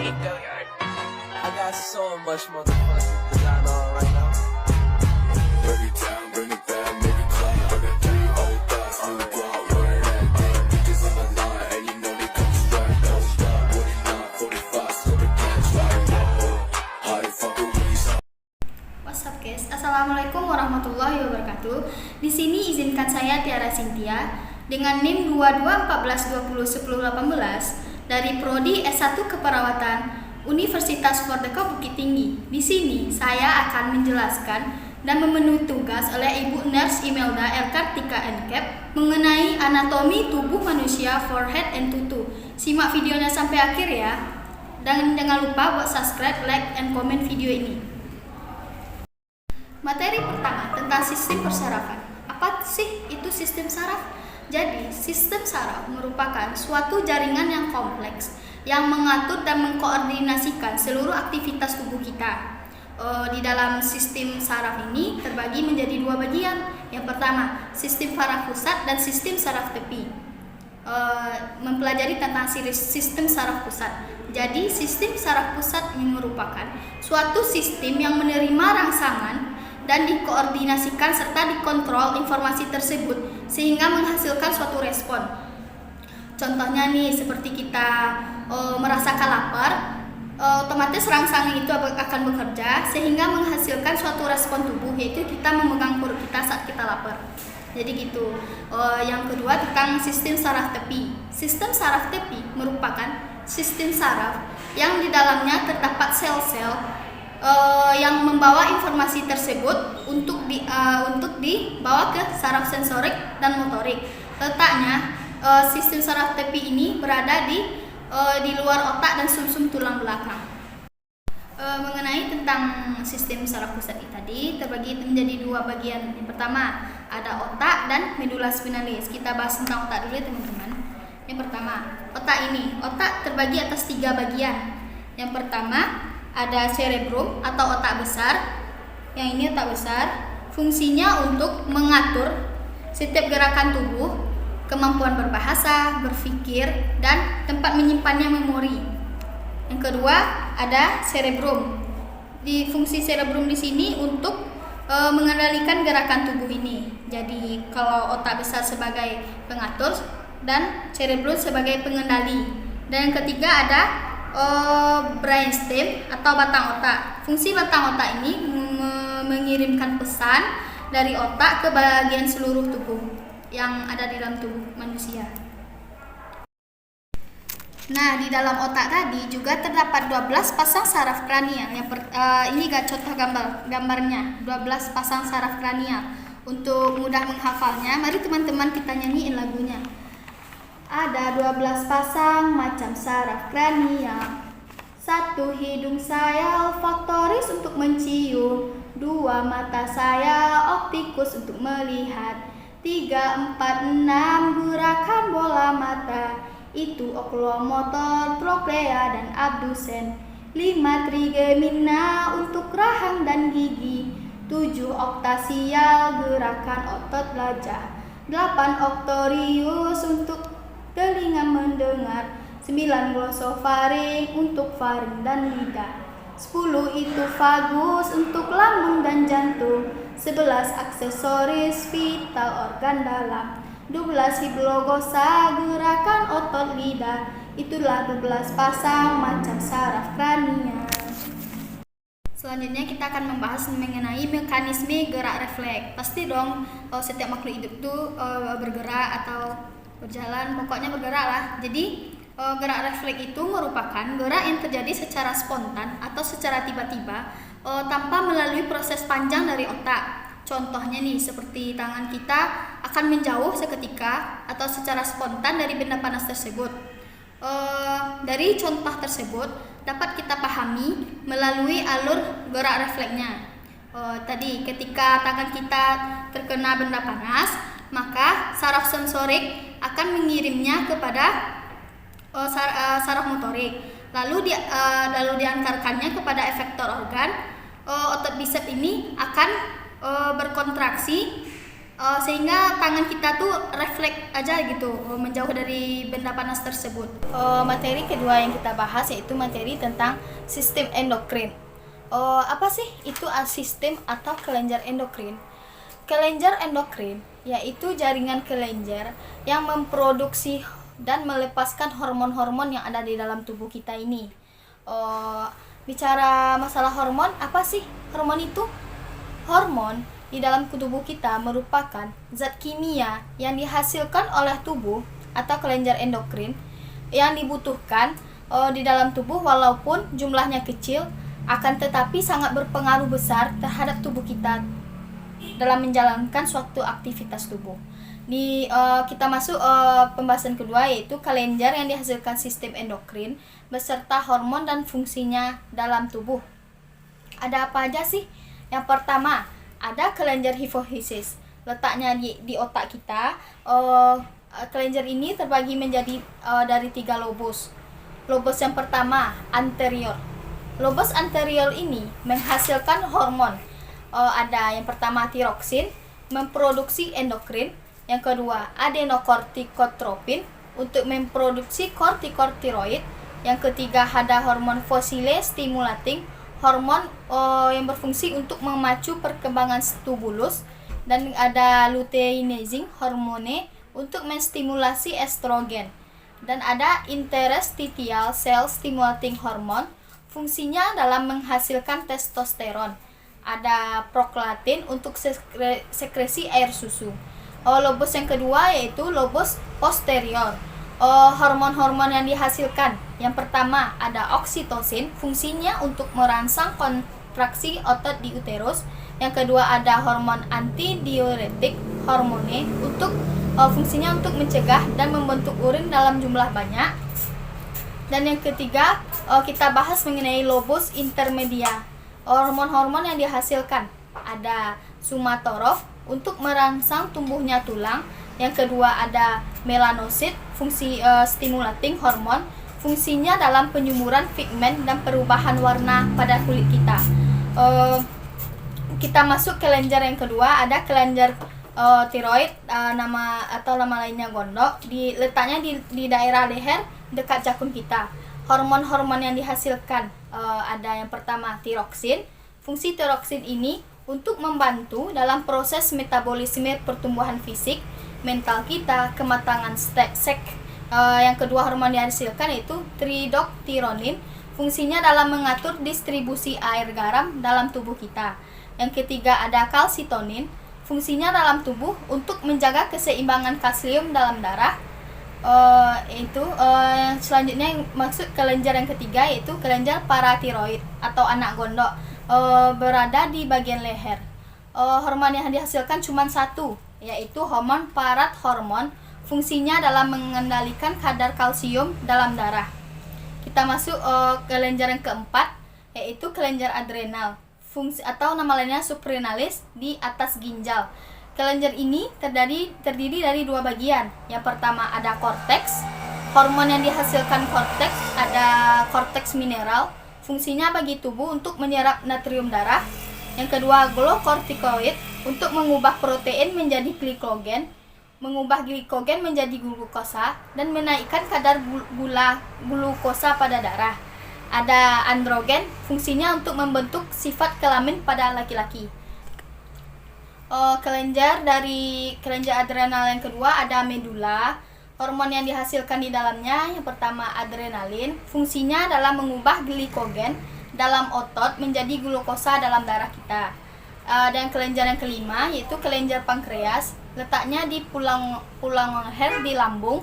I got so much motherfucking design on right now. Break it down, bring it back, make it clap. I got 3 old thoughts, new guap, wearing that thing. Bitches on the line, and you know they come straight. Don't stop, 49, 45, so the catch right. How the fuck are we so? What's up guys? Assalamualaikum warahmatullahi wabarakatuh. Di sini izinkan saya Tiara Cynthia dengan NIM 2214201018 dari Prodi S1 Keperawatan Universitas Merdeka Bukit Tinggi. Di sini saya akan menjelaskan dan memenuhi tugas oleh Ibu Nurse Imelda L. Kartika NCAP mengenai anatomi tubuh manusia forehead and tutu. Simak videonya sampai akhir ya. Dan jangan lupa buat subscribe, like, and komen video ini. Materi pertama tentang sistem persarafan. Apa sih itu sistem saraf? Jadi, sistem saraf merupakan suatu jaringan yang kompleks yang mengatur dan mengkoordinasikan seluruh aktivitas tubuh kita. Di dalam sistem saraf ini terbagi menjadi 2 bagian. Yang pertama, sistem saraf pusat dan sistem saraf tepi. Mempelajari tentang sistem saraf pusat. Jadi, sistem saraf pusat ini merupakan suatu sistem yang menerima rangsangan dan dikoordinasikan serta dikontrol informasi tersebut sehingga menghasilkan suatu respon. Contohnya nih, seperti kita merasakan lapar, otomatis rangsangan itu akan bekerja sehingga menghasilkan suatu respon tubuh, yaitu kita memegang perut kita saat kita lapar. Jadi gitu. Yang kedua tentang sistem saraf tepi. Sistem saraf tepi merupakan sistem saraf yang di dalamnya terdapat sel-sel yang membawa informasi tersebut untuk dibawa ke saraf sensorik dan motorik. Letaknya sistem saraf tepi ini berada di luar otak dan sumsum tulang belakang. Mengenai tentang sistem saraf pusat tadi terbagi menjadi 2 bagian. Yang pertama ada otak dan medula spinalis. Kita bahas tentang otak dulu ya teman-teman. Yang pertama, otak terbagi atas 3 bagian. Yang pertama ada cerebrum atau otak besar. Yang ini otak besar, fungsinya untuk mengatur setiap gerakan tubuh, kemampuan berbahasa, berpikir, dan tempat menyimpannya memori. Yang kedua ada cerebrum. Di fungsi cerebrum di sini untuk mengendalikan gerakan tubuh ini. Jadi kalau otak besar sebagai pengatur dan cerebrum sebagai pengendali. Dan yang ketiga ada brainstem atau batang otak. Fungsi batang otak ini mengirimkan pesan dari otak ke bagian seluruh tubuh yang ada di dalam tubuh manusia. Nah, di dalam otak tadi juga terdapat 12 pasang saraf kranial. Ini contoh gambarnya, 12 pasang saraf kranial. Untuk mudah menghafalnya, mari teman-teman kita nyanyiin lagunya. Ada 12 pasang macam saraf kranial. 1 hidung saya olfaktoris untuk mencium. 2 mata saya optikus untuk melihat. 3, 4, 6 gerakan bola mata, itu okulomotor, troklea dan abdusen. 5 trigemina untuk rahang dan gigi. 7 oktasial gerakan otot wajah. 8 oktorius untuk telinga mendengar. 9 glosofaring untuk faring dan lidah. 10 itu vagus untuk lambung dan jantung. 11 aksesoris vital organ dalam. 12 hipoglosa gerakan otot lidah. Itulah 12 pasang macam saraf kranial. Selanjutnya kita akan membahas mengenai mekanisme gerak refleks. Pasti dong setiap makhluk hidup itu bergerak atau berjalan, pokoknya bergerak lah. Jadi gerak refleks itu merupakan gerak yang terjadi secara spontan atau secara tiba-tiba tanpa melalui proses panjang dari otak. Contohnya nih, seperti tangan kita akan menjauh seketika atau secara spontan dari benda panas tersebut. Dari contoh tersebut dapat kita pahami melalui alur gerak refleksnya. Tadi ketika tangan kita terkena benda panas, maka saraf sensorik akan mengirimnya kepada saraf motorik, lalu diantarkannya kepada efektor organ. Otot bisep ini akan berkontraksi sehingga tangan kita tuh refleks aja gitu, menjauh dari benda panas tersebut. Materi kedua yang kita bahas yaitu materi tentang sistem endokrin. Apa sih itu sistem atau kelenjar endokrin? Kelenjar endokrin yaitu jaringan kelenjar yang memproduksi dan melepaskan hormon-hormon yang ada di dalam tubuh kita ini. Bicara masalah hormon, apa sih hormon itu? Hormon di dalam tubuh kita merupakan zat kimia yang dihasilkan oleh tubuh atau kelenjar endokrin yang dibutuhkan di dalam tubuh walaupun jumlahnya kecil, akan tetapi sangat berpengaruh besar terhadap tubuh kita dalam menjalankan suatu aktivitas tubuh. Kita masuk pembahasan kedua yaitu kelenjar yang dihasilkan sistem endokrin beserta hormon dan fungsinya dalam tubuh. Ada apa aja sih? Yang pertama, ada kelenjar hipofisis, letaknya di otak kita. Kelenjar ini terbagi menjadi dari 3 lobus. Lobus yang pertama, anterior. Lobus anterior ini menghasilkan hormon. Ada yang pertama tiroksin, memproduksi endokrin. Yang kedua, adenokortikotropin untuk memproduksi kortikosteroid. Yang ketiga, ada hormon fosile stimulating, hormon yang berfungsi untuk memacu perkembangan tubulus. Dan ada luteinizing hormone untuk menstimulasi estrogen. Dan ada interstitial cell stimulating hormone, fungsinya dalam menghasilkan testosteron. Ada prolaktin untuk sekresi air susu. Lobus yang kedua yaitu lobus posterior. Hormon-hormon yang dihasilkan. Yang pertama ada oksitosin, fungsinya untuk merangsang kontraksi otot di uterus. Yang kedua ada hormon antidiuretik hormone untuk fungsinya untuk mencegah dan membentuk urin dalam jumlah banyak. Dan yang ketiga kita bahas mengenai lobus intermedia. Hormon-hormon yang dihasilkan ada somatorof untuk merangsang tumbuhnya tulang. Yang kedua ada melanosit, fungsi stimulating hormon, fungsinya dalam penyumuran pigmen dan perubahan warna pada kulit kita. Kita masuk kelenjar yang kedua, ada kelenjar tiroid, nama lainnya gondok, letaknya di daerah leher dekat jakun kita. Hormon-hormon yang dihasilkan ada yang pertama tiroksin. Fungsi tiroksin ini untuk membantu dalam proses metabolisme pertumbuhan fisik, mental kita, kematangan seks. Yang kedua hormon yang dihasilkan yaitu tridoktironin, fungsinya dalam mengatur distribusi air garam dalam tubuh kita. Yang ketiga ada kalsitonin, fungsinya dalam tubuh untuk menjaga keseimbangan kalsium dalam darah. Selanjutnya yang maksud kelenjar yang ketiga yaitu kelenjar paratiroid atau anak gondok, berada di bagian leher. Hormon yang dihasilkan cuma satu, yaitu hormon parathormon, fungsinya dalam mengendalikan kadar kalsium dalam darah. Kita masuk kelenjar yang keempat yaitu kelenjar adrenal, fungsi atau nama lainnya supranalis di atas ginjal. Kelenjar ini terdiri dari 2 bagian. Yang pertama ada korteks. Hormon yang dihasilkan korteks ada korteks mineral, fungsinya bagi tubuh untuk menyerap natrium darah. Yang kedua glukokortikoid untuk mengubah protein menjadi glikogen, mengubah glikogen menjadi glukosa dan menaikkan kadar glukosa pada darah. Ada androgen, fungsinya untuk membentuk sifat kelamin pada laki-laki. Kelenjar adrenal yang kedua ada medula. Hormon yang dihasilkan di dalamnya yang pertama adrenalin, fungsinya dalam mengubah glikogen dalam otot menjadi glukosa dalam darah kita. Dan kelenjar yang kelima yaitu kelenjar pankreas, letaknya di pulang leher di lambung.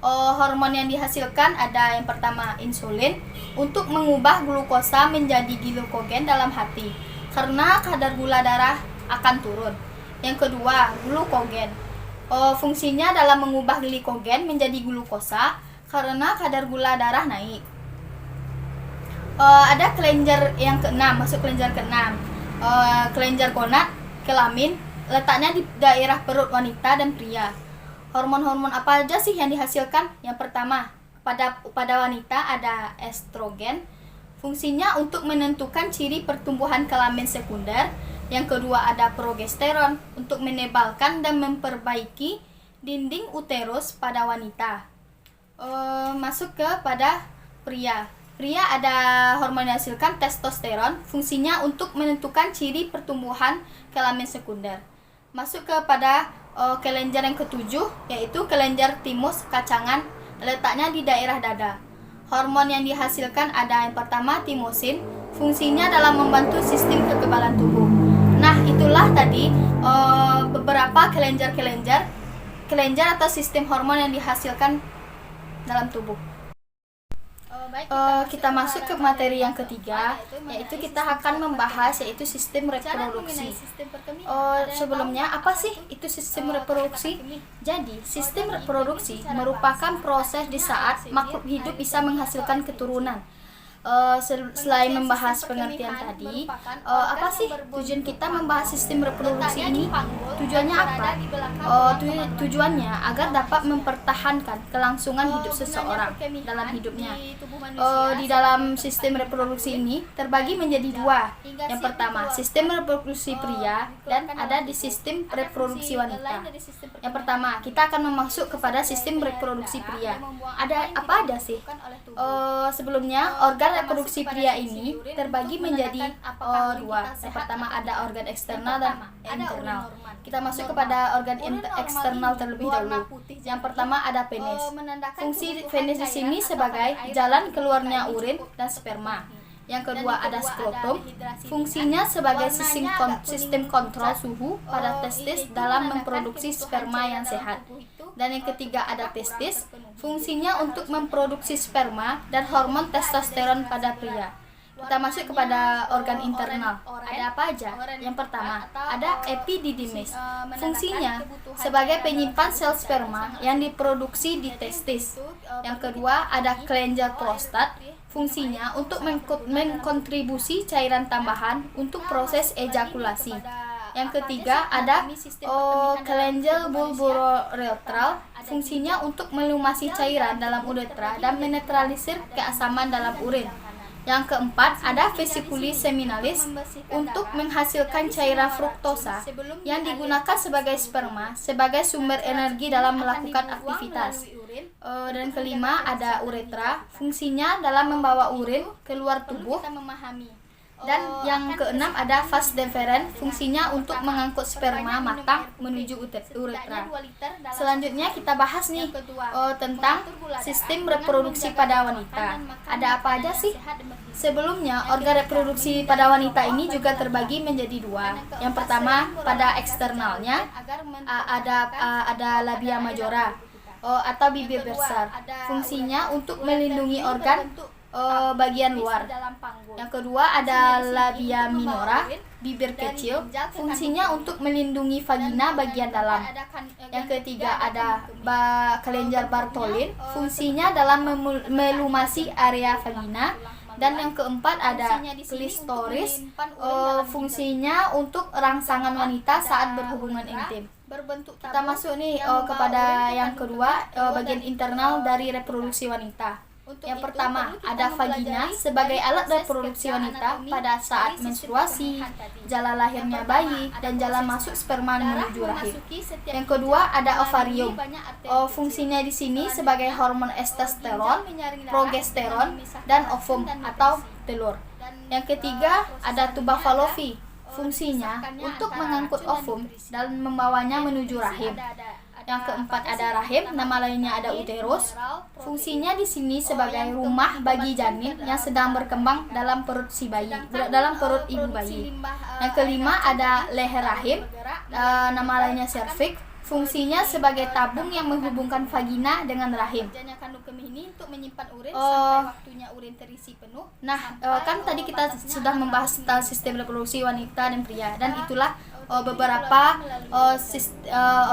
Hormon yang dihasilkan ada yang pertama insulin untuk mengubah glukosa menjadi glikogen dalam hati karena kadar gula darah akan turun. Yang kedua glukogen, fungsinya dalam mengubah glikogen menjadi glukosa karena kadar gula darah naik. Ada kelenjar yang keenam, masuk kelenjar keenam, kelenjar gonad kelamin, letaknya di daerah perut wanita dan pria. Hormon-hormon apa aja sih yang dihasilkan? Yang pertama, pada wanita ada estrogen, fungsinya untuk menentukan ciri pertumbuhan kelamin sekunder. Yang kedua ada progesteron untuk menebalkan dan memperbaiki dinding uterus pada wanita. Masuk kepada pria. Pria ada hormon yang dihasilkan testosteron, fungsinya untuk menentukan ciri pertumbuhan kelamin sekunder. Masuk kepada kelenjar yang ketujuh, yaitu kelenjar timus kacangan, letaknya di daerah dada. Hormon yang dihasilkan ada yang pertama timosin, fungsinya dalam membantu sistem kekebalan tubuh. Nah, itulah tadi beberapa kelenjar atau sistem hormon yang dihasilkan dalam tubuh. Kita masuk ke materi yang ketiga, yaitu kita akan membahas yaitu sistem reproduksi. Sebelumnya apa sih itu sistem reproduksi? Jadi sistem reproduksi merupakan proses di saat makhluk hidup bisa menghasilkan keturunan. Selain membahas pengertian tadi, apa sih tujuan kita membahas sistem reproduksi ini? Tujuannya apa? Tujuannya agar dapat mempertahankan kelangsungan hidup seseorang dalam hidupnya. Di dalam sistem reproduksi ini terbagi menjadi dua. Yang pertama, sistem reproduksi pria dan ada di sistem reproduksi wanita. Yang pertama, kita akan masuk kepada sistem reproduksi pria. Ada apa aja sih? Sebelumnya, organ reproduksi pria ini terbagi menjadi dua. Yang pertama ada organ eksternal dan internal. Kita masuk kepada organ eksternal terlebih dahulu. Yang pertama ada penis. Fungsi penis di sini sebagai jalan keluarnya urin dan sperma. Yang kedua ada skrotum. Fungsinya sebagai sistem kontrol suhu pada testis dalam memproduksi sperma yang sehat. Dan yang ketiga ada testis, fungsinya untuk memproduksi sperma dan hormon testosteron pada pria. Kita masuk kepada organ internal. Ada apa aja? Yang pertama, ada epididymis. Fungsinya sebagai penyimpan sel sperma yang diproduksi di testis. Yang kedua, ada kelenjar prostat. Fungsinya untuk mengkontribusi cairan tambahan untuk proses ejakulasi. Yang ketiga ada kelenjar bulboretral, fungsinya untuk melumasi cairan dalam uretra dan menetralisir keasaman dalam urin. Yang keempat ada vesiculi seminalis untuk menghasilkan cairan fruktosa yang digunakan sebagai sperma sebagai sumber energi dalam melakukan aktivitas. Dan kelima ada uretra, fungsinya dalam membawa urin keluar tubuh. Dan yang keenam ada vas deferens, fungsinya untuk mengangkut sperma matang menuju uretra. Selanjutnya kita bahas nih tentang sistem reproduksi pada wanita. Ada apa aja sih? Sebelumnya organ reproduksi pada wanita ini juga terbagi menjadi dua. Yang pertama pada eksternalnya ada labia majora atau bibir besar. Fungsinya untuk melindungi organ bagian luar. Yang kedua ada labia minora, bibir kecil, fungsinya untuk melindungi vagina bagian dalam. Yang ketiga ada kelenjar Bartholin, fungsinya dalam melumasi area vagina. Dan yang keempat ada klistoris, fungsinya untuk rangsangan wanita saat berhubungan intim. Kita masuk nih kepada yang kedua, bagian internal dari reproduksi wanita. Yang pertama ada vagina sebagai alat reproduksi wanita pada saat menstruasi, jalan lahirnya bayi, dan jalan masuk sperma menuju rahim. Yang kedua ada ovarium. Fungsinya di sini sebagai hormon testosteron, progesteron, dan ovum atau telur. Yang ketiga ada tuba fallopi. Fungsinya untuk mengangkut ovum dan membawanya menuju rahim. Yang keempat ada rahim, nama lainnya ada uterus. Fungsinya di sini sebagai rumah bagi janin yang sedang berkembang dalam perut si bayi, dalam perut ibu bayi. Yang kelima ada leher rahim, nama lainnya cervix. Fungsinya sebagai tabung yang menghubungkan vagina dengan rahim. Nah, kan tadi kita sudah membahas tentang sistem reproduksi wanita dan pria, dan itulah beberapa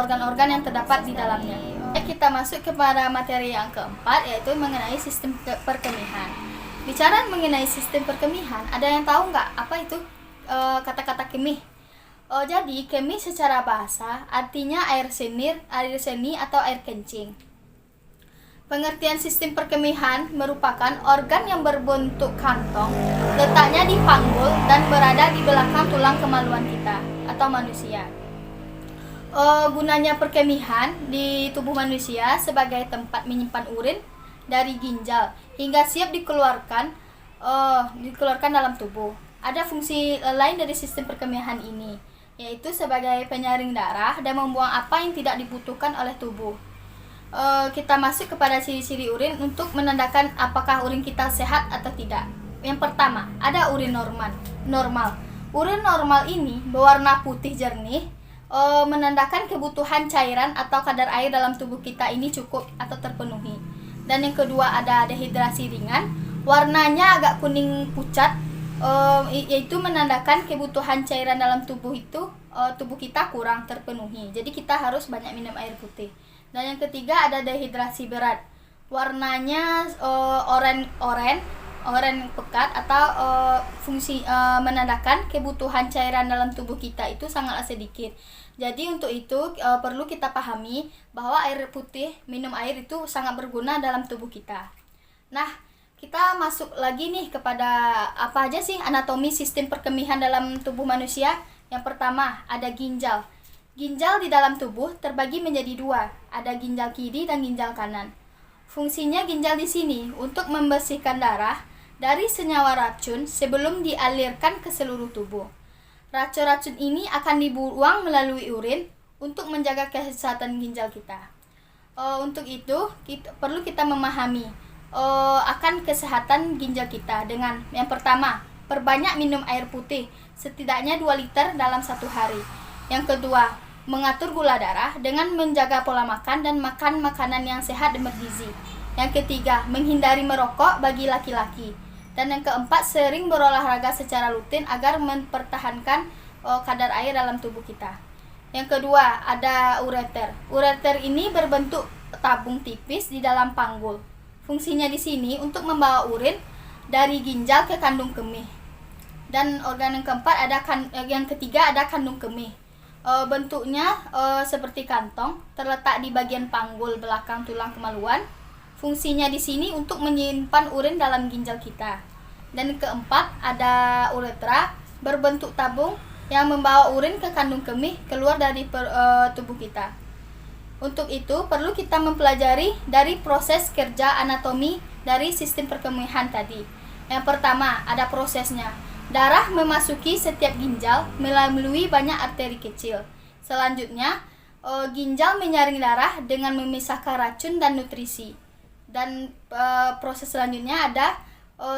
organ-organ yang terdapat di dalamnya. Kita masuk kepada materi yang keempat, yaitu mengenai sistem perkemihan. Bicara mengenai sistem perkemihan, ada yang tahu nggak apa itu kata-kata kemih? Jadi kemih secara bahasa artinya air seni atau air kencing. Pengertian sistem perkemihan merupakan organ yang berbentuk kantong, letaknya di panggul dan berada di belakang tulang kemaluan kita atau manusia. Gunanya perkemihan di tubuh manusia sebagai tempat menyimpan urin dari ginjal hingga siap dikeluarkan dalam tubuh. Ada fungsi lain dari sistem perkemihan ini, yaitu sebagai penyaring darah dan membuang apa yang tidak dibutuhkan oleh tubuh. Kita masuk kepada ciri-ciri urin untuk menandakan apakah urin kita sehat atau tidak. Yang pertama, ada urin normal. Urin normal ini berwarna putih jernih, menandakan kebutuhan cairan atau kadar air dalam tubuh kita ini cukup atau terpenuhi. Dan yang kedua, ada dehidrasi ringan, warnanya agak kuning pucat, yaitu menandakan kebutuhan cairan dalam tubuh kita kurang terpenuhi. Jadi kita harus banyak minum air putih. Dan yang ketiga, ada dehidrasi berat, warnanya oranye pekat atau fungsi menandakan kebutuhan cairan dalam tubuh kita itu sangatlah sedikit. Jadi untuk itu perlu kita pahami bahwa minum air itu sangat berguna dalam tubuh kita. Nah, kita masuk lagi nih kepada apa aja sih anatomi sistem perkemihan dalam tubuh manusia. Yang pertama, ada ginjal. Ginjal di dalam tubuh terbagi menjadi dua, ada ginjal kiri dan ginjal kanan. Fungsinya ginjal di sini untuk membersihkan darah dari senyawa racun sebelum dialirkan ke seluruh tubuh. Racun-racun ini akan dibuang melalui urin untuk menjaga kesehatan ginjal kita. Untuk itu, perlu kita memahami akan kesehatan ginjal kita dengan yang pertama, perbanyak minum air putih, setidaknya 2 liter dalam 1 hari. Yang kedua, mengatur gula darah dengan menjaga pola makan dan makan makanan yang sehat dan bergizi. Yang ketiga, menghindari merokok bagi laki-laki. Dan yang keempat, sering berolahraga secara rutin agar mempertahankan kadar air dalam tubuh kita. Yang kedua, ada ureter. Ureter ini berbentuk tabung tipis di dalam panggul. Fungsinya di sini untuk membawa urin dari ginjal ke kandung kemih. Dan organ yang ketiga ada kandung kemih. Bentuknya seperti kantong, terletak di bagian panggul belakang tulang kemaluan. Fungsinya di sini untuk menyimpan urin dalam ginjal kita. Dan keempat, ada uretra, berbentuk tabung yang membawa urin ke kandung kemih keluar dari tubuh kita. Untuk itu, perlu kita mempelajari dari proses kerja anatomi dari sistem perkemihan tadi. Yang pertama, ada prosesnya. Darah memasuki setiap ginjal melalui banyak arteri kecil. Selanjutnya, ginjal menyaring darah dengan memisahkan racun dan nutrisi. Dan proses selanjutnya ada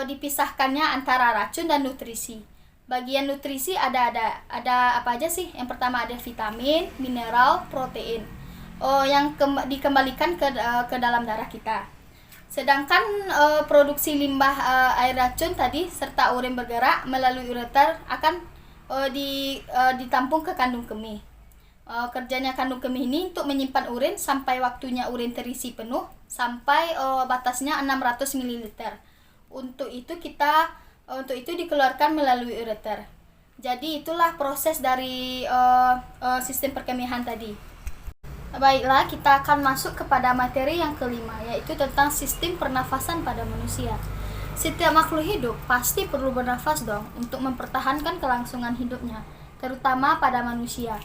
dipisahkannya antara racun dan nutrisi. Bagian nutrisi ada apa aja sih? Yang pertama ada vitamin, mineral, protein. Yang dikembalikan ke dalam darah kita. Sedangkan produksi limbah air racun tadi serta urin bergerak melalui ureter akan ditampung ke kandung kemih. Kerjanya kandung kemih ini untuk menyimpan urin sampai waktunya urin terisi penuh sampai batasnya 600 ml. Untuk itu dikeluarkan melalui ureter. Jadi itulah proses dari sistem perkemihan tadi. Baiklah, kita akan masuk kepada materi yang kelima, yaitu tentang sistem pernafasan pada manusia. Setiap makhluk hidup pasti perlu bernafas dong untuk mempertahankan kelangsungan hidupnya, terutama pada manusia.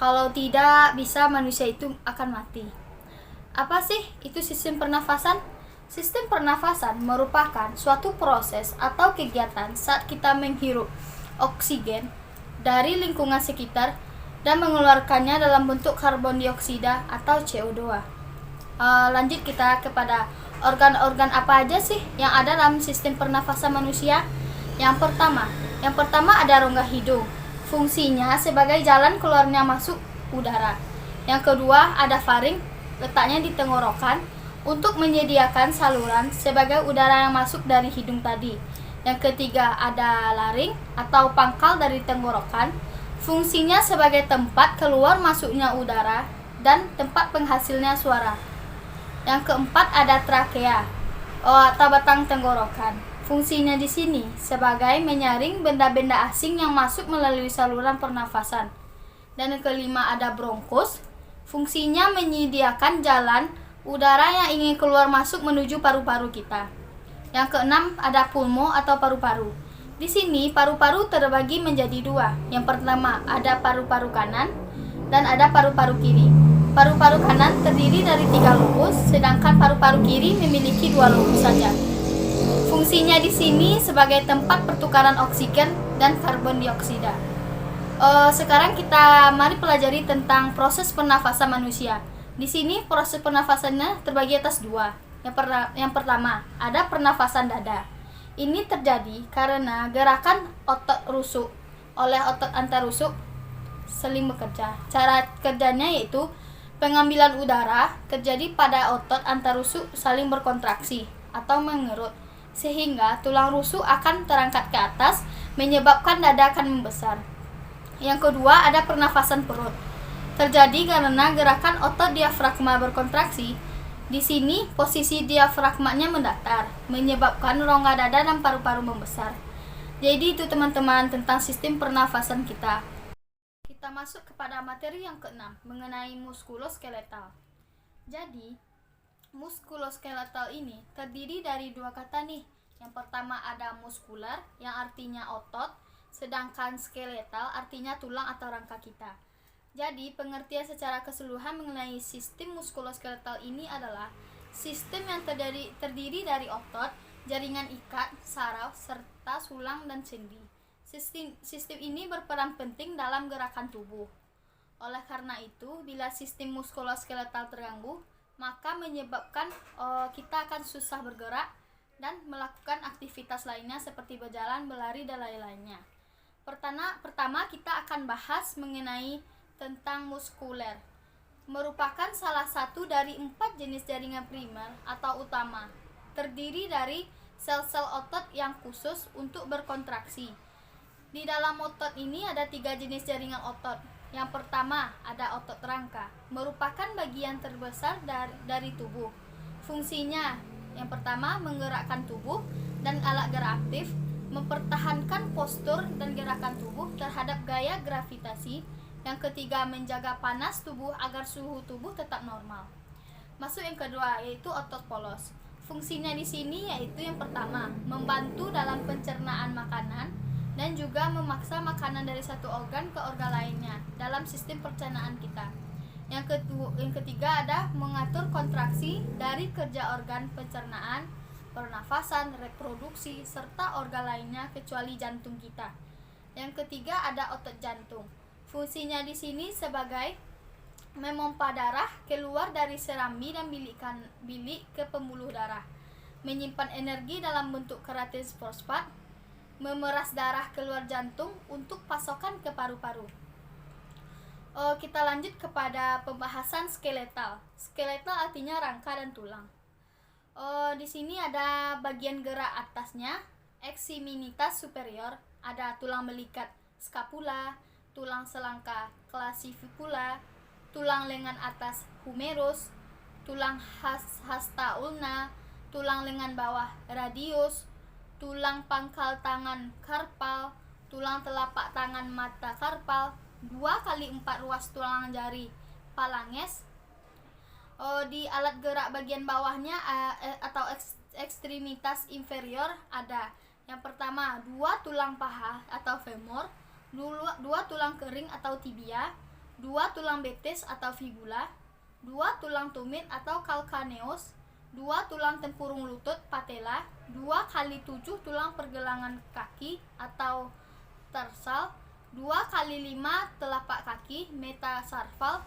Kalau tidak, bisa manusia itu akan mati. Apa sih itu sistem pernafasan? Sistem pernafasan merupakan suatu proses atau kegiatan saat kita menghirup oksigen dari lingkungan sekitar dan mengeluarkannya dalam bentuk karbon dioksida atau CO2. Lanjut kita kepada organ-organ apa aja sih yang ada dalam sistem pernafasan manusia. Yang pertama ada rongga hidung. Fungsinya sebagai jalan keluarnya masuk udara. Yang kedua ada faring, letaknya di tenggorokan untuk menyediakan saluran sebagai udara yang masuk dari hidung tadi. Yang ketiga ada laring atau pangkal dari tenggorokan. Fungsinya sebagai tempat keluar masuknya udara dan tempat penghasilnya suara. Yang keempat ada trakea atau batang tenggorokan. Fungsinya di sini sebagai menyaring benda-benda asing yang masuk melalui saluran pernafasan. Dan yang kelima ada bronkus. Fungsinya menyediakan jalan udara yang ingin keluar masuk menuju paru-paru kita. Yang keenam ada pulmo atau paru-paru. Di sini paru-paru terbagi menjadi dua. Yang pertama ada paru-paru kanan dan ada paru-paru kiri. Paru-paru kanan terdiri dari 3 lobus, sedangkan paru-paru kiri memiliki 2 lobus saja. Fungsinya di sini sebagai tempat pertukaran oksigen dan karbon dioksida. Sekarang kita mari pelajari tentang proses pernafasan manusia. Di sini proses pernafasannya terbagi atas 2. Yang pertama ada pernafasan dada. Ini terjadi karena gerakan otot rusuk oleh otot antarusuk saling bekerja. Cara kerjanya yaitu pengambilan udara terjadi pada otot antarusuk saling berkontraksi atau mengerut, sehingga tulang rusuk akan terangkat ke atas, menyebabkan dada akan membesar. Yang kedua ada pernafasan perut. Terjadi karena gerakan otot diafragma berkontraksi. Di sini posisi diafragmanya mendatar, menyebabkan rongga dada dan paru-paru membesar. Jadi itu teman-teman tentang sistem pernafasan kita. Kita masuk kepada materi yang keenam mengenai muskuloskeletal. Jadi muskuloskeletal ini terdiri dari 2 kata nih. Yang pertama ada muskular yang artinya otot, sedangkan skeletal artinya tulang atau rangka kita. Jadi pengertian secara keseluruhan mengenai sistem muskuloskeletal ini adalah sistem yang terdiri dari otot, jaringan ikat, saraf, serta sulang dan sendi. Sistem ini berperan penting dalam gerakan tubuh. Oleh karena itu, bila sistem muskuloskeletal terganggu, maka menyebabkan kita akan susah bergerak dan melakukan aktivitas lainnya seperti berjalan, berlari, dan lain-lainnya. Pertama kita akan bahas mengenai tentang muskuler. Merupakan salah satu dari 4 jenis jaringan primer atau utama. Terdiri dari sel-sel otot yang khusus untuk berkontraksi. Di dalam otot ini ada 3 jenis jaringan otot. Yang pertama ada otot rangka, merupakan bagian terbesar dari tubuh. Fungsinya yang pertama menggerakkan tubuh dan alat gerak aktif, mempertahankan postur dan gerakan tubuh terhadap gaya gravitasi. Yang ketiga menjaga panas tubuh agar suhu tubuh tetap normal. Masuk yang kedua yaitu otot polos. Fungsinya di sini yaitu yang pertama membantu dalam pencernaan makanan dan juga memaksa makanan dari satu organ ke organ lainnya dalam sistem pencernaan kita. Yang ketiga ada mengatur kontraksi dari kerja organ pencernaan, pernafasan, reproduksi, serta organ lainnya kecuali jantung kita. Yang ketiga ada otot jantung. Fungsinya di sini sebagai memompa darah keluar dari serambi dan bilik ke pembuluh darah, menyimpan energi dalam bentuk keratin fosfat, memeras darah keluar jantung untuk pasokan ke paru-paru. Kita lanjut kepada pembahasan skeletal. Skeletal artinya rangka dan tulang. Di sini ada bagian gerak atasnya, extremitas superior, ada tulang belikat scapula, tulang selangka clavicular, tulang lengan atas humerus, tulang hasta ulna, tulang lengan bawah radius, tulang pangkal tangan karpal, tulang telapak tangan mata karpal, 2x4 ruas tulang jari phalanges. Di alat gerak bagian bawahnya atau ekstremitas inferior ada yang pertama 2 tulang paha atau femur, 2 tulang kering atau tibia, 2 tulang betis atau fibula, 2 tulang tumit atau calcaneus, 2 tulang tempurung lutut patella, 2x7 tulang pergelangan kaki atau tarsal, 2x5 telapak kaki metatarsial,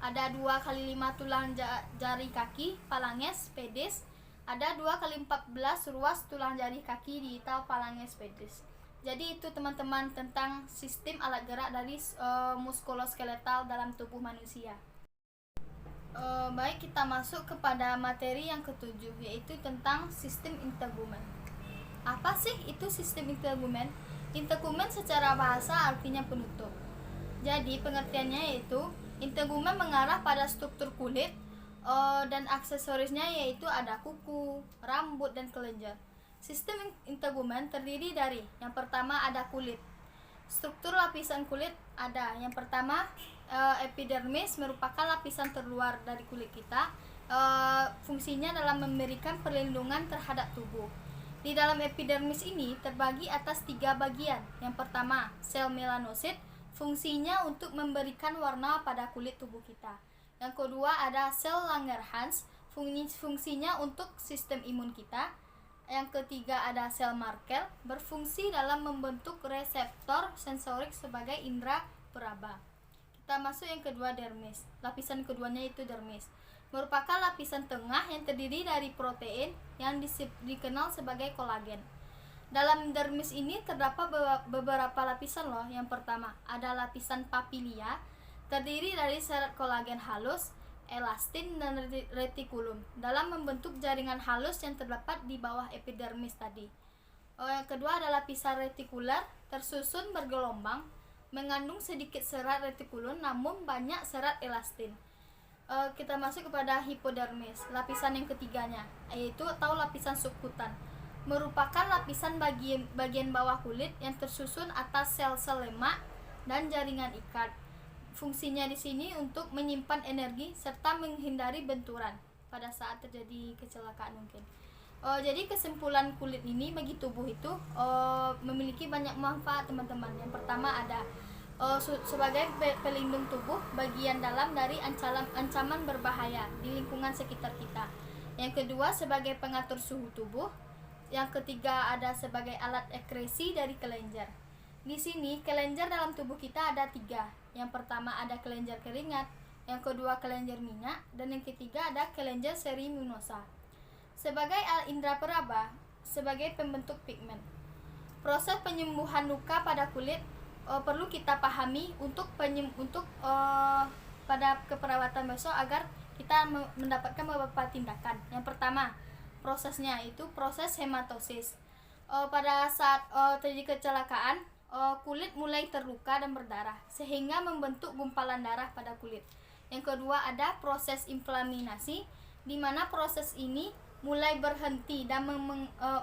ada 2x5 tulang jari kaki phalanges pedis, ada 2x14 ruas tulang jari kaki digital phalanges pedis. Jadi itu teman-teman tentang sistem alat gerak dari muskuloskeletal dalam tubuh manusia. Baik, kita masuk kepada materi yang ketujuh yaitu tentang sistem integumen. Apa sih itu sistem integumen? Integumen secara bahasa artinya penutup. Jadi pengertiannya yaitu integumen mengarah pada struktur kulit dan aksesorisnya yaitu ada kuku, rambut, dan kelenjar. Sistem integumen terdiri dari yang pertama ada kulit. Struktur lapisan kulit ada yang pertama epidermis merupakan lapisan terluar dari kulit kita. Fungsinya dalam memberikan perlindungan terhadap tubuh. Di dalam epidermis ini terbagi atas 3 bagian. Yang pertama, sel melanosit, fungsinya untuk memberikan warna pada kulit tubuh kita. Yang kedua ada sel Langerhans, fungsinya untuk sistem imun kita. Yang ketiga ada sel Merkel, berfungsi dalam membentuk reseptor sensorik sebagai indera peraba. Kita masuk yang kedua, dermis. Lapisan keduanya itu dermis. Merupakan lapisan tengah yang terdiri dari protein yang dikenal sebagai kolagen. Dalam dermis ini terdapat beberapa lapisan loh. Yang pertama ada lapisan papilia, terdiri dari serat kolagen halus, elastin, dan retikulum dalam membentuk jaringan halus yang terdapat di bawah epidermis tadi. Yang kedua ada lapisan retikuler, tersusun bergelombang, mengandung sedikit serat retikulum namun banyak serat elastin. Kita masuk kepada hipodermis, lapisan yang ketiganya, yaitu atau lapisan subkutan. Merupakan lapisan bagian bawah kulit yang tersusun atas sel-sel lemak dan jaringan ikat. Fungsinya di sini untuk menyimpan energi serta menghindari benturan pada saat terjadi kecelakaan mungkin. Jadi kesimpulan kulit ini bagi tubuh itu memiliki banyak manfaat teman-teman. Yang pertama ada sebagai pelindung tubuh bagian dalam dari ancaman berbahaya di lingkungan sekitar kita. Yang kedua sebagai pengatur suhu tubuh. Yang ketiga ada sebagai alat ekskresi dari kelenjar. Di sini kelenjar dalam tubuh kita ada 3. Yang pertama ada kelenjar keringat, yang kedua kelenjar minyak, dan yang ketiga ada kelenjar seminosa. Sebagai indera peraba, sebagai pembentuk pigmen. Proses penyembuhan luka pada kulit perlu kita pahami untuk pada keperawatan besok agar kita mendapatkan beberapa tindakan. Yang pertama, prosesnya itu proses hematosis. Pada saat terjadi kecelakaan, kulit mulai terluka dan berdarah sehingga membentuk gumpalan darah pada kulit. Yang kedua ada proses inflamasi, di mana proses ini mulai berhenti dan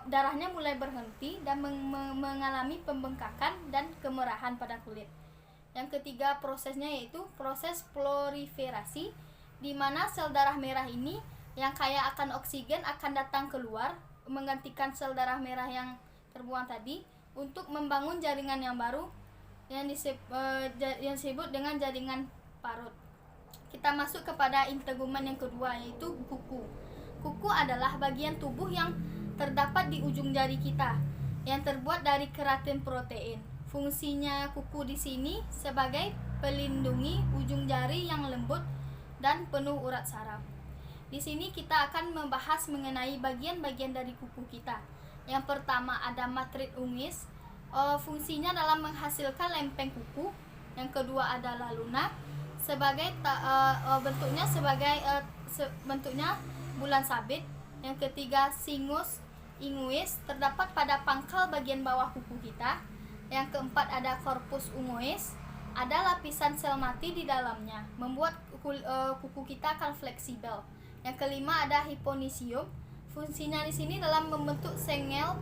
darahnya mulai berhenti dan mengalami pembengkakan dan kemerahan pada kulit. Yang ketiga prosesnya yaitu proses proliferasi, di mana sel darah merah ini yang kaya akan oksigen akan datang keluar menggantikan sel darah merah yang terbuang tadi untuk membangun jaringan yang baru yang disebut dengan jaringan parut. Kita masuk kepada integumen yang kedua yaitu kuku. Kuku adalah bagian tubuh yang terdapat di ujung jari kita yang terbuat dari keratin protein. Fungsinya kuku di sini sebagai pelindungi ujung jari yang lembut dan penuh urat saraf. Di sini kita akan membahas mengenai bagian-bagian dari kuku kita. Yang pertama ada matrit ungis. Fungsinya dalam menghasilkan lempeng kuku. Yang kedua ada laluna sebagai bentuknya bulan sabit. Yang ketiga sinus inguis, terdapat pada pangkal bagian bawah kuku kita. Yang keempat ada corpus unguis, ada lapisan sel mati di dalamnya, membuat kuku kita akan fleksibel. Yang kelima ada hyponychium, fungsinya di sini dalam membentuk sengel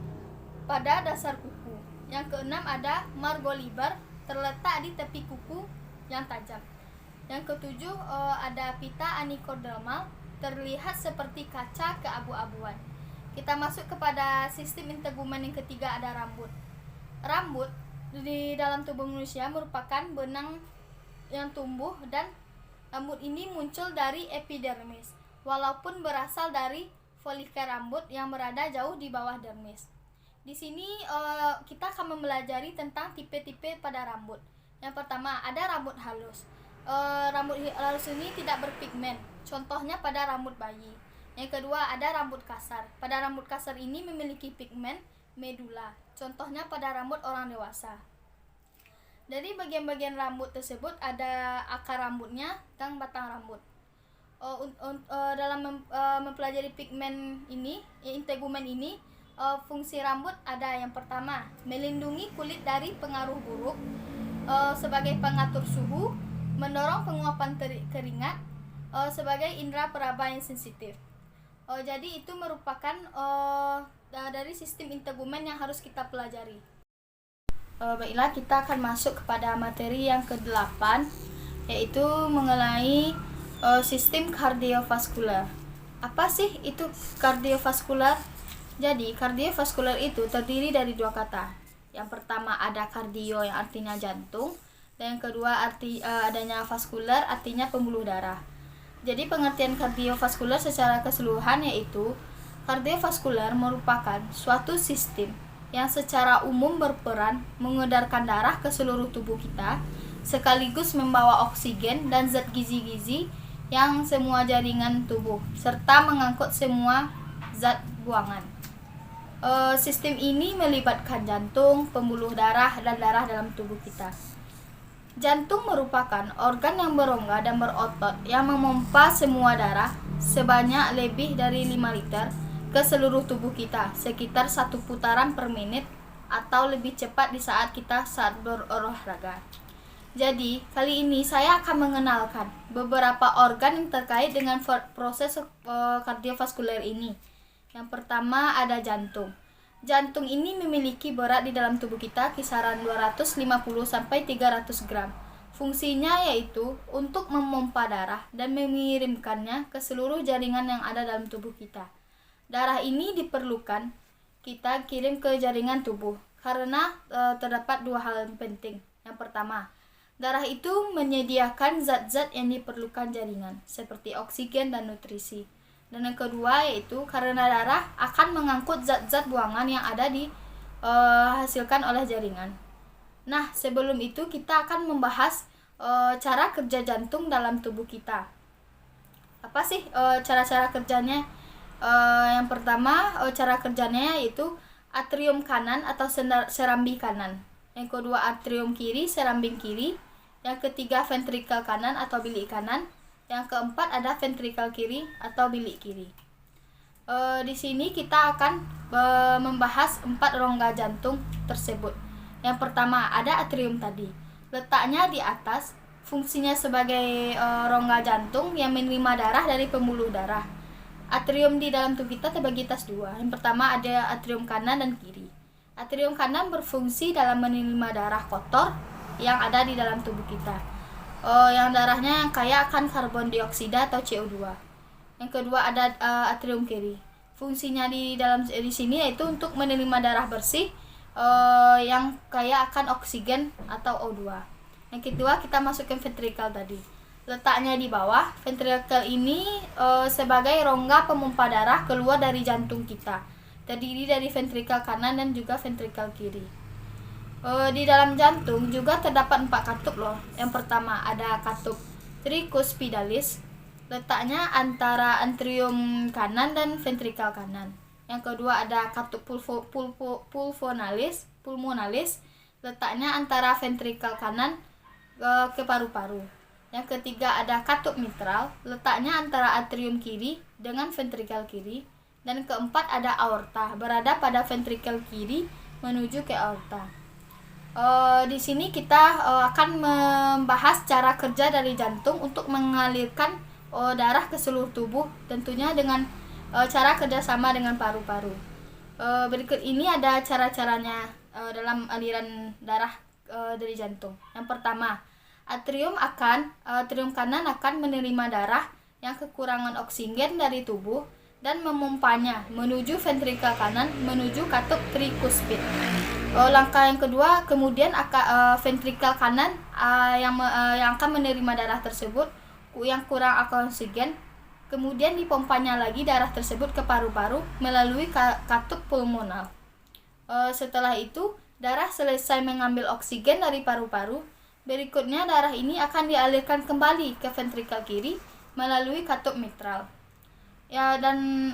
pada dasar kuku. Yang keenam ada margoliber, terletak di tepi kuku yang tajam. Yang ketujuh ada pita anicodermal, terlihat seperti kaca keabu-abuan. Kita masuk kepada sistem integumen yang ketiga ada rambut. Rambut di dalam tubuh manusia merupakan benang yang tumbuh dan rambut ini muncul dari epidermis, walaupun berasal dari folikel rambut yang berada jauh di bawah dermis. Di sini kita akan mempelajari tentang tipe-tipe pada rambut. Yang pertama ada rambut halus. Rambut halus ini tidak berpigmen, contohnya pada rambut bayi. Yang kedua ada rambut kasar. Pada rambut kasar ini memiliki pigmen medula, contohnya pada rambut orang dewasa. Dari bagian-bagian rambut tersebut ada akar rambutnya dan batang rambut. Dalam mempelajari pigmen ini, integumen ini, fungsi rambut ada yang pertama melindungi kulit dari pengaruh buruk, sebagai pengatur suhu, mendorong penguapan keringat, sebagai indera peraba yang sensitif. Jadi itu merupakan dari sistem integumen yang harus kita pelajari. Baiklah, kita akan masuk kepada materi yang ke-8, yaitu mengenai sistem kardiovaskular. Apa sih itu kardiovaskular? Jadi, kardiovaskular itu terdiri dari dua kata. Yang pertama ada kardio yang artinya jantung, dan yang kedua adanya vaskular artinya pembuluh darah. Jadi, pengertian kardiovaskular secara keseluruhan yaitu kardiovaskular merupakan suatu sistem yang secara umum berperan mengedarkan darah ke seluruh tubuh kita, sekaligus membawa oksigen dan zat gizi-gizi yang semua jaringan tubuh, serta mengangkut semua zat buangan. Sistem ini melibatkan jantung, pembuluh darah, dan darah dalam tubuh kita. Jantung merupakan organ yang berongga dan berotot yang memompa semua darah sebanyak lebih dari 5 liter ke seluruh tubuh kita, sekitar 1 putaran per menit atau lebih cepat di saat berolahraga. Jadi, kali ini saya akan mengenalkan beberapa organ yang terkait dengan proses kardiovaskuler ini. Yang pertama ada jantung. Jantung ini memiliki berat di dalam tubuh kita kisaran 250 sampai 300 gram. Fungsinya yaitu untuk memompa darah dan mengirimkannya ke seluruh jaringan yang ada dalam tubuh kita. Darah ini diperlukan kita kirim ke jaringan tubuh karena terdapat dua hal yang penting. Yang pertama, darah itu menyediakan zat-zat yang diperlukan jaringan, seperti oksigen dan nutrisi. Dan yang kedua yaitu karena darah akan mengangkut zat-zat buangan yang ada dihasilkan oleh jaringan. Nah, sebelum itu kita akan membahas cara kerja jantung dalam tubuh kita. Apa sih cara-cara kerjanya? Yang pertama, cara kerjanya yaitu atrium kanan atau serambi kanan. Yang kedua atrium kiri, serambing kiri. Yang ketiga ventrikel kanan atau bilik kanan. Yang keempat ada ventrikel kiri atau bilik kiri. Di sini kita akan membahas 4 rongga jantung tersebut. Yang pertama ada atrium tadi. Letaknya di atas, fungsinya sebagai rongga jantung yang menerima darah dari pembuluh darah. Atrium di dalam tubuh kita terbagi atas 2. Yang pertama ada atrium kanan dan kiri. Atrium kanan berfungsi dalam menerima darah kotor yang ada di dalam tubuh kita. Yang darahnya yang kaya akan karbon dioksida atau CO2. Yang kedua ada atrium kiri. Fungsinya di sini yaitu untuk menerima darah bersih yang kaya akan oksigen atau O2. Yang kedua kita masukkan ventrikel tadi. Letaknya di bawah. Ventrikel ini sebagai rongga pemompa darah keluar dari jantung kita. Terdiri dari ventrikel kanan dan juga ventrikel kiri. Di dalam jantung juga terdapat 4 katup loh. Yang pertama ada katup tricuspidalis. Letaknya antara atrium kanan dan ventrikel kanan. Yang kedua ada katup pulmonalis. Letaknya antara ventrikel kanan ke paru-paru. Yang ketiga ada katup mitral, letaknya antara atrium kiri dengan ventrikel kiri. Dan keempat ada aorta, berada pada ventrikel kiri menuju ke aorta. Di sini kita akan membahas cara kerja dari jantung untuk mengalirkan darah ke seluruh tubuh, tentunya dengan cara kerjasama dengan paru-paru. Berikut ini ada cara-caranya dalam aliran darah dari jantung. Yang pertama, atrium kanan akan menerima darah yang kekurangan oksigen dari tubuh dan memompanya menuju ventrikel kanan menuju katup tricuspid. Langkah yang kedua, kemudian ventrikel kanan yang akan menerima darah tersebut yang kurang oksigen, kemudian dipompanya lagi darah tersebut ke paru-paru melalui katup pulmonal. Setelah itu, darah selesai mengambil oksigen dari paru-paru. Berikutnya darah ini akan dialirkan kembali ke ventrikel kiri melalui katup mitral. Dan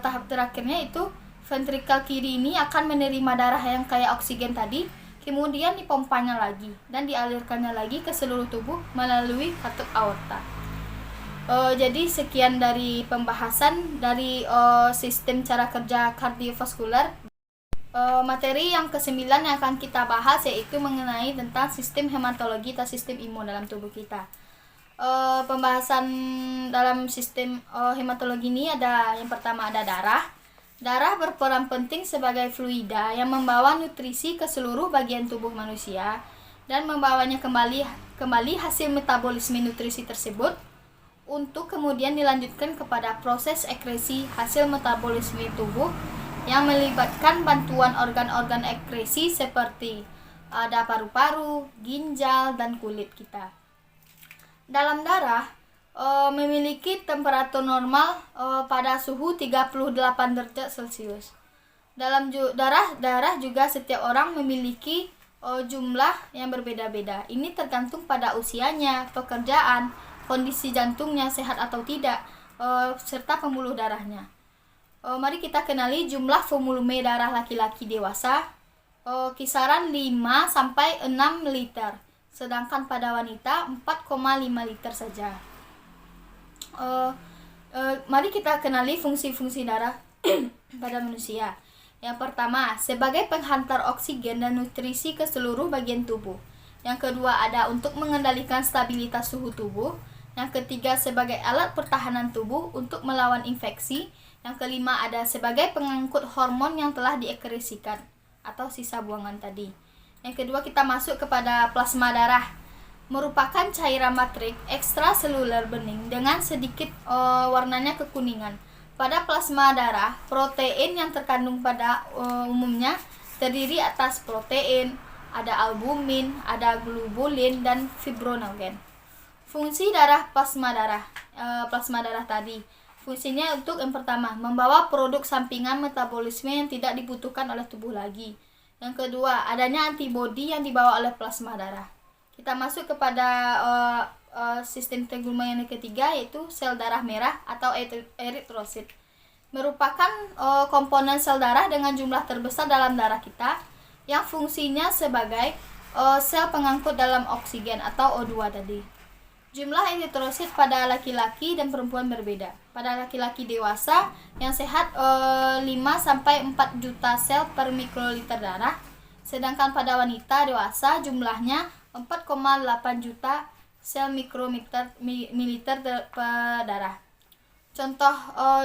tahap terakhirnya itu ventrikel kiri ini akan menerima darah yang kaya oksigen tadi, kemudian dipompanya lagi dan dialirkannya lagi ke seluruh tubuh melalui katup aorta. Jadi sekian dari pembahasan dari sistem cara kerja kardiovaskuler. Materi yang ke-9 yang akan kita bahas yaitu mengenai tentang sistem hematologi atau sistem imun dalam tubuh kita. Pembahasan dalam sistem hematologi ini ada yang pertama ada darah. Darah berperan penting sebagai fluida yang membawa nutrisi ke seluruh bagian tubuh manusia dan membawanya kembali hasil metabolisme nutrisi tersebut untuk kemudian dilanjutkan kepada proses ekskresi hasil metabolisme tubuh yang melibatkan bantuan organ-organ ekskresi seperti ada paru-paru, ginjal, dan kulit kita. Dalam darah memiliki temperatur normal pada suhu 38 derajat Celcius. Dalam darah juga setiap orang memiliki jumlah yang berbeda-beda. Ini tergantung pada usianya, pekerjaan, kondisi jantungnya sehat atau tidak, serta pembuluh darahnya. Mari kita kenali jumlah volume darah laki-laki dewasa kisaran 5 sampai 6 liter, sedangkan pada wanita 4,5 liter saja. Mari kita kenali fungsi-fungsi darah pada manusia. Yang pertama, sebagai penghantar oksigen dan nutrisi ke seluruh bagian tubuh. Yang kedua, ada untuk mengendalikan stabilitas suhu tubuh. Yang ketiga, sebagai alat pertahanan tubuh untuk melawan infeksi. Yang kelima, ada sebagai pengangkut hormon yang telah diekskresikan atau sisa buangan tadi. Yang kedua, kita masuk kepada plasma darah. Merupakan cairan matrik ekstraseluler bening dengan sedikit warnanya kekuningan. Pada plasma darah, protein yang terkandung pada umumnya terdiri atas protein, ada albumin, ada globulin, dan fibronogen. Fungsi darah plasma darah tadi. Fungsinya untuk yang pertama, membawa produk sampingan metabolisme yang tidak dibutuhkan oleh tubuh lagi. Yang kedua, adanya antibodi yang dibawa oleh plasma darah. Kita masuk kepada sistem tegumen yang ketiga, yaitu sel darah merah atau eritrosit. Merupakan komponen sel darah dengan jumlah terbesar dalam darah kita yang fungsinya sebagai sel pengangkut dalam oksigen atau O2 tadi. Jumlah eritrosit pada laki-laki dan perempuan berbeda. Pada laki-laki dewasa yang sehat 5 sampai 4 juta sel per mikroliter darah, sedangkan pada wanita dewasa jumlahnya 4,8 juta sel mililiter per darah. Contoh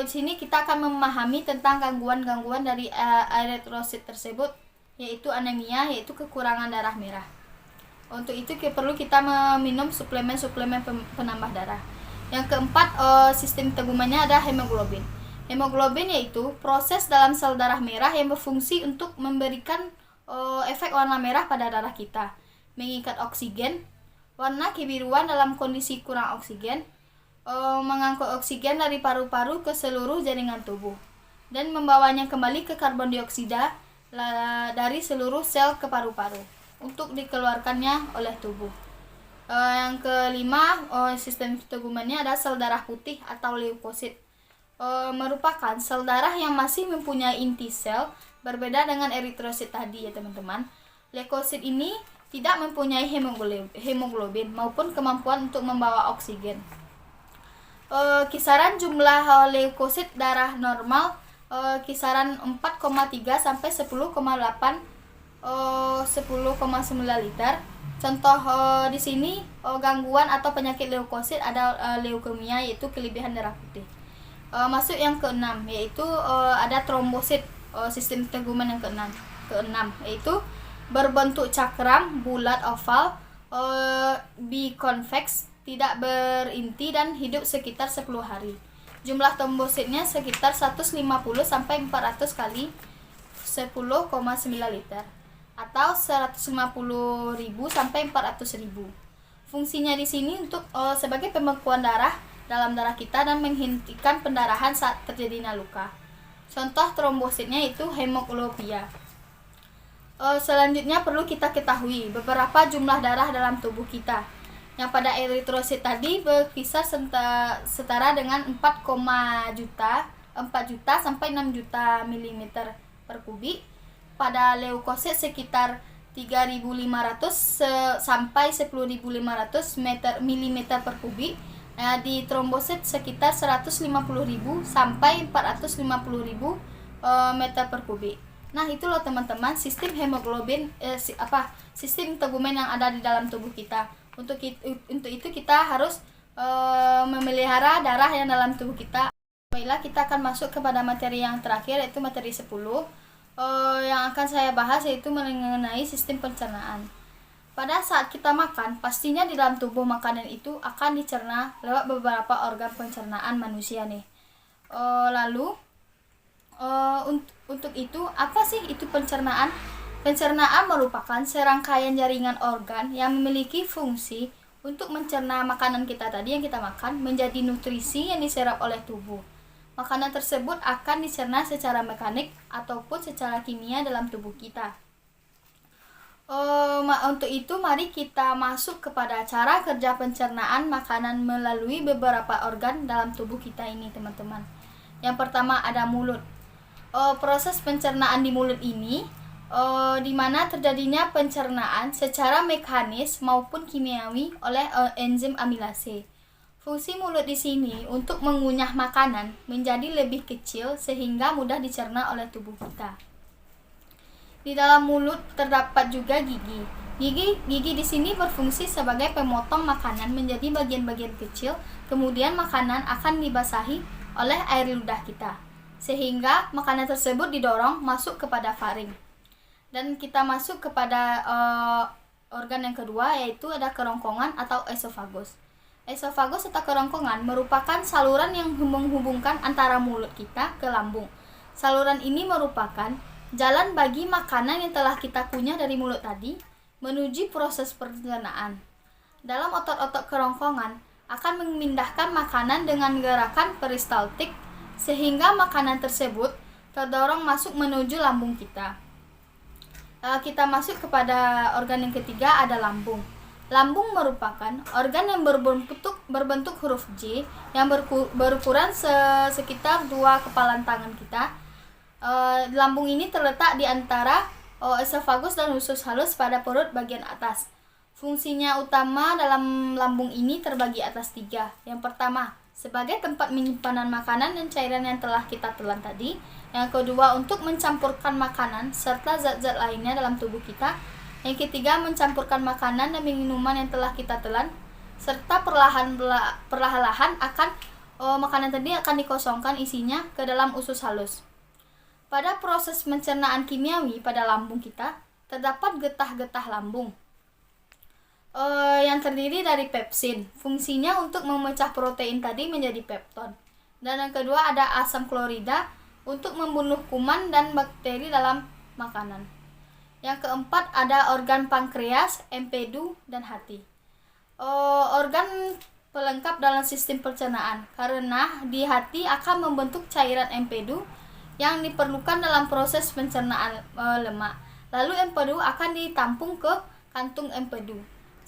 di sini kita akan memahami tentang gangguan-gangguan dari eritrosit tersebut, yaitu anemia, yaitu kekurangan darah merah. Untuk itu perlu kita meminum suplemen-suplemen penambah darah. Yang keempat, sistem tegumennya ada hemoglobin. Hemoglobin yaitu proses dalam sel darah merah yang berfungsi untuk memberikan efek warna merah pada darah kita, mengikat oksigen, warna kebiruan dalam kondisi kurang oksigen, mengangkut oksigen dari paru-paru ke seluruh jaringan tubuh, dan membawanya kembali ke karbon dioksida dari seluruh sel ke paru-paru untuk dikeluarkannya oleh tubuh. Yang kelima, sistem tegumennya ada sel darah putih atau leukosit. Merupakan sel darah yang masih mempunyai inti sel, berbeda dengan eritrosit tadi ya teman-teman. Leukosit ini tidak mempunyai hemoglobin maupun kemampuan untuk membawa oksigen. Kisaran jumlah leukosit darah normal kisaran 4,3 sampai 10,9 liter. Contoh di sini gangguan atau penyakit leukosit ada leukemia, yaitu kelebihan darah putih. Masuk yang keenam, yaitu ada trombosit. Sistem tegumen yang keenam yaitu berbentuk cakram bulat oval, biconvex, tidak berinti dan hidup sekitar 10 hari. Jumlah trombositnya sekitar 150 sampai 400 kali 10,9 liter atau 150.000 sampai 400.000. Fungsinya di sini untuk sebagai pembekuan darah dalam darah kita dan menghentikan pendarahan saat terjadinya luka. Contoh trombositnya itu hemoglobia. Selanjutnya perlu kita ketahui beberapa jumlah darah dalam tubuh kita. Yang pada eritrosit tadi berkisar setara dengan 4 juta sampai 6 juta milimeter per kubik. Pada leukosit sekitar 3.500 sampai 10.500 milimeter per kubik. Di trombosit sekitar 150.000 sampai 450.000 meter per kubik. Nah, itu loh teman-teman sistem hemoglobin sistem tegumen yang ada di dalam tubuh kita. Untuk itu kita harus memelihara darah yang dalam tubuh kita. Baiklah, kita akan masuk kepada materi yang terakhir, yaitu materi 10. Yang akan saya bahas yaitu mengenai sistem pencernaan. Pada saat kita makan, pastinya di dalam tubuh makanan itu akan dicerna lewat beberapa organ pencernaan manusia nih. Lalu untuk itu, apa sih itu pencernaan? Pencernaan merupakan serangkaian jaringan organ yang memiliki fungsi untuk mencerna makanan kita tadi yang kita makan menjadi nutrisi yang diserap oleh tubuh. Makanan tersebut akan dicerna secara mekanik ataupun secara kimia dalam tubuh kita. Untuk itu mari kita masuk kepada cara kerja pencernaan makanan melalui beberapa organ dalam tubuh kita ini, teman-teman. Yang pertama ada mulut. Proses pencernaan di mulut ini di mana terjadinya pencernaan secara mekanis maupun kimiawi oleh enzim amilase. Fungsi mulut di sini untuk mengunyah makanan menjadi lebih kecil sehingga mudah dicerna oleh tubuh kita. Di dalam mulut terdapat juga gigi. Gigi di sini berfungsi sebagai pemotong makanan menjadi bagian-bagian kecil, kemudian makanan akan dibasahi oleh air ludah kita, sehingga makanan tersebut didorong masuk kepada faring. Dan kita masuk kepada organ yang kedua, yaitu ada kerongkongan atau esofagus. Esofagus atau kerongkongan merupakan saluran yang menghubungkan antara mulut kita ke lambung. Saluran ini merupakan jalan bagi makanan yang telah kita kunyah dari mulut tadi menuju proses pencernaan. Dalam otot-otot kerongkongan akan memindahkan makanan dengan gerakan peristaltik sehingga makanan tersebut terdorong masuk menuju lambung kita. Kita masuk kepada organ yang ketiga, ada lambung. Lambung merupakan organ yang berbentuk huruf J yang berukuran sekitar 2 kepalan tangan kita. Lambung ini terletak di antara esofagus dan usus halus pada perut bagian atas. Fungsinya utama dalam lambung ini terbagi atas 3. Yang pertama, sebagai tempat penyimpanan makanan dan cairan yang telah kita telan tadi. Yang kedua, untuk mencampurkan makanan serta zat-zat lainnya dalam tubuh kita. Yang ketiga, mencampurkan makanan dan minuman yang telah kita telan serta perlahan-lahan akan makanan tadi akan dikosongkan isinya ke dalam usus halus. Pada proses pencernaan kimiawi pada lambung kita, terdapat getah-getah lambung yang terdiri dari pepsin. Fungsinya untuk memecah protein tadi menjadi pepton. Dan yang kedua ada asam klorida untuk membunuh kuman dan bakteri dalam makanan. Yang keempat ada organ pankreas, empedu, dan hati. Organ pelengkap dalam sistem pencernaan karena di hati akan membentuk cairan empedu yang diperlukan dalam proses pencernaan lemak. Lalu empedu akan ditampung ke kantung empedu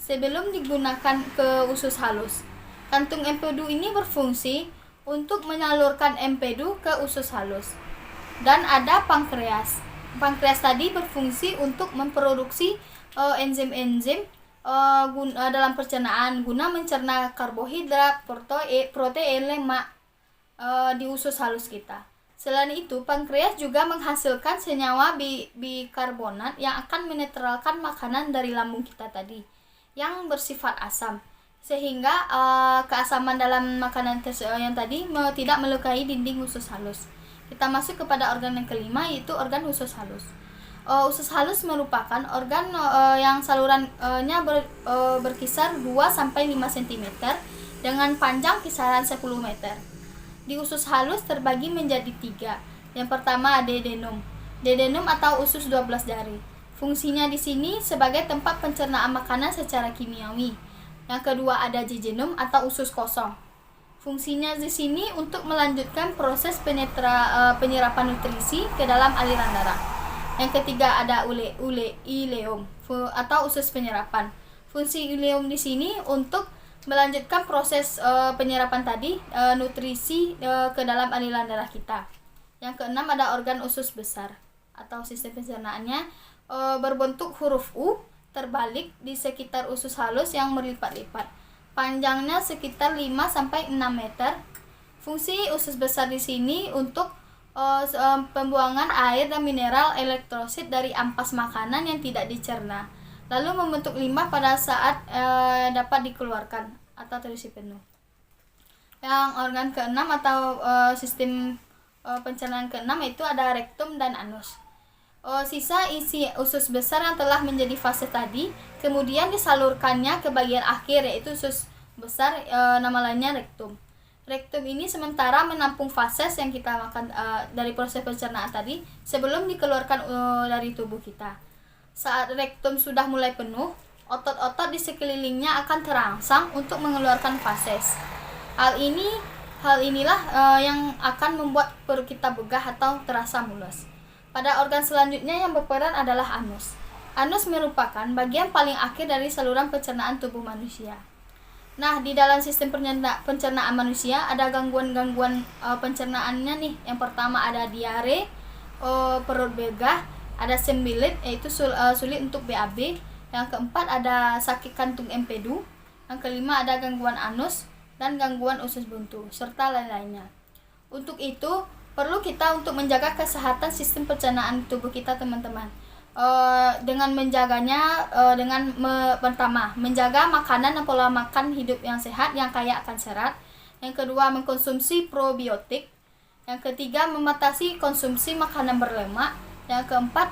sebelum digunakan ke usus halus. Kantung empedu ini berfungsi untuk menyalurkan empedu ke usus halus. Dan ada pankreas. Pankreas tadi berfungsi untuk memproduksi enzim-enzim dalam pencernaan guna mencerna karbohidrat, protein, lemak di usus halus kita. Selain itu, pankreas juga menghasilkan senyawa bikarbonat yang akan menetralkan makanan dari lambung kita tadi yang bersifat asam, sehingga keasaman dalam makanan yang tadi tidak melukai dinding usus halus. Kita masuk kepada organ yang kelima, yaitu organ usus halus. Usus halus merupakan organ yang salurannya berkisar 2-5 cm dengan panjang kisaran 10 meter. Di usus halus terbagi menjadi 3. Yang pertama duodenum. Duodenum atau usus 12 jari. Fungsinya di sini sebagai tempat pencernaan makanan secara kimiawi. Yang kedua ada jejunum atau usus kosong. Fungsinya di sini untuk melanjutkan proses penyerapan nutrisi ke dalam aliran darah. Yang ketiga ada ileum atau usus penyerapan. Fungsi ileum di sini untuk melanjutkan proses penyerapan tadi nutrisi ke dalam aliran darah kita. Yang keenam ada organ usus besar atau sistem pencernaannya berbentuk huruf U terbalik di sekitar usus halus yang berlipat-lipat. Panjangnya sekitar 5-6 meter. Fungsi usus besar di sini untuk pembuangan air dan mineral elektrolit dari ampas makanan yang tidak dicerna, lalu membentuk limbah pada saat dapat dikeluarkan atau terisi penuh. Yang organ keenam atau sistem pencernaan keenam itu ada rektum dan anus. Sisa isi usus besar yang telah menjadi fase tadi kemudian disalurkannya ke bagian akhir, yaitu usus besar, nama lainnya rektum. Rektum ini sementara menampung fases yang kita makan dari proses pencernaan tadi sebelum dikeluarkan dari tubuh kita. Saat rektum sudah mulai penuh, otot-otot di sekelilingnya akan terangsang untuk mengeluarkan fases. Hal inilah yang akan membuat perut kita begah atau terasa mules. Pada organ selanjutnya yang berperan adalah anus. Anus merupakan bagian paling akhir dari saluran pencernaan tubuh manusia. Nah, di dalam sistem pencernaan manusia ada gangguan-gangguan pencernaannya nih. Yang pertama ada diare, perut begah, ada sembilit yaitu sulit untuk BAB. Yang keempat ada sakit kantung empedu. Yang kelima ada gangguan anus dan gangguan usus buntu serta lain-lainnya. Untuk itu perlu kita untuk menjaga kesehatan sistem pencernaan tubuh kita, teman-teman. Dengan menjaganya pertama menjaga makanan dan pola makan hidup yang sehat yang kaya akan serat. Yang kedua mengkonsumsi probiotik. Yang ketiga membatasi konsumsi makanan berlemak. Yang keempat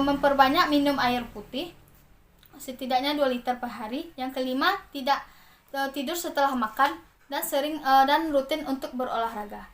memperbanyak minum air putih setidaknya 2 liter per hari. Yang kelima tidak tidur setelah makan dan rutin untuk berolahraga.